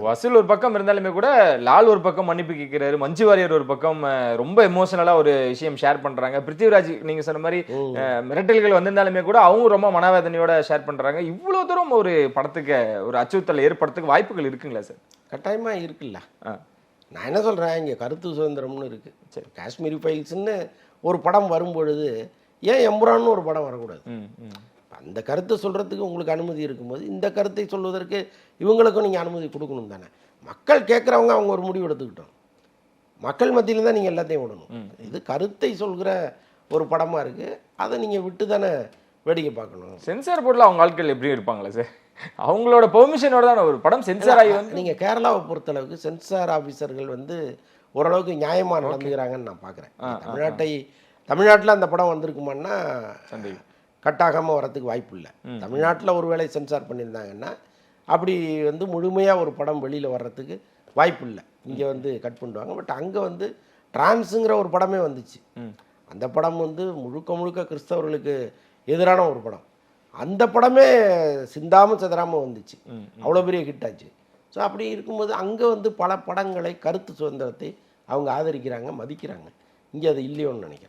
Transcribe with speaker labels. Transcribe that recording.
Speaker 1: வசூல் ஒரு பக்கம் இருந்தாலுமே கூட லால் ஒரு பக்கம் மன்னிப்பு கேட்கிறாரு, மஞ்சு வாரியர் ஒரு பக்கம் ரொம்ப எமோஷனலா ஒரு விஷயம் ஷேர் பண்றாங்க, பிருத்திவிராஜ் நீங்க சொன்ன மாதிரி மிரட்டல்கள் வந்திருந்தாலுமே கூட அவங்க ரொம்ப மனவேதனையோட ஷேர் பண்றாங்க. இவ்வளவு தூரம் ஒரு படத்துக்கு ஒரு அச்சுறுத்தல் ஏற்படுறதுக்கு வாய்ப்புகள் இருக்குங்களா சார்?
Speaker 2: கட்டாயமா இருக்குல்ல. நான் என்ன சொல்றேன், இங்க கருத்து சுதந்திரம்னு இருக்கு. சரி, காஷ்மீரி ஃபைல்ஸ்ன்னு ஒரு படம் வரும்பொழுது ஏன் எம்புரான்னு ஒரு படம் வரக்கூடாது? அந்த கருத்தை சொல்கிறதுக்கு உங்களுக்கு அனுமதி இருக்கும்போது இந்த கருத்தை சொல்வதற்கு இவங்களுக்கும் நீங்கள் அனுமதி கொடுக்கணும் தானே. மக்கள் கேட்குறவங்க அவங்க ஒரு முடிவு எடுத்துக்கிட்டோம். மக்கள் மத்தியில் தான் நீங்கள் எல்லாத்தையும் விடணும். இது கருத்தை சொல்கிற ஒரு படமாக இருக்குது, அதை நீங்கள் விட்டு தானே வேடிக்கை பார்க்கணும்.
Speaker 1: சென்சார் போர்டில் அவங்க ஆட்கள் எப்படி இருப்பாங்களா சார்? அவங்களோட பெர்மிஷனோட தான் ஒரு படம் சென்சார் ஆகி வந்து.
Speaker 2: நீங்கள் கேரளாவை பொறுத்தளவுக்கு சென்சார் ஆஃபீஸர்கள் வந்து ஓரளவுக்கு நியாயமாக நடந்துக்கிறாங்கன்னு நான் பார்க்குறேன். தமிழ்நாட்டில் அந்த படம் வந்திருக்குமான்னா கட்டாகாமல் வரத்துக்கு வாய்ப்பு இல்லை. தமிழ்நாட்டில் ஒரு வேளை சென்சார் பண்ணியிருந்தாங்கன்னா அப்படி வந்து முழுமையாக ஒரு படம் வெளியில் வர்றதுக்கு வாய்ப்பு இல்லை. இங்கே வந்து கட் பண்ணுவாங்க. பட் அங்கே வந்து டிரான்ஸுங்கிற ஒரு படமே வந்துச்சு. அந்த படம் வந்து முழுக்க முழுக்க கிறிஸ்தவர்களுக்கு எதிரான ஒரு படம். அந்த படமே சிந்தாமல் சிதறாமல் வந்துச்சு, அவ்வளோ பெரிய ஹிட் ஆச்சு. ஸோ அப்படி இருக்கும்போது அங்கே வந்து பல படங்களை கருத்து சுதந்திரத்தை அவங்க ஆதரிக்கிறாங்க, மதிக்கிறாங்க. இங்கே அது இல்லையோன்னு நினைக்கிறேன்.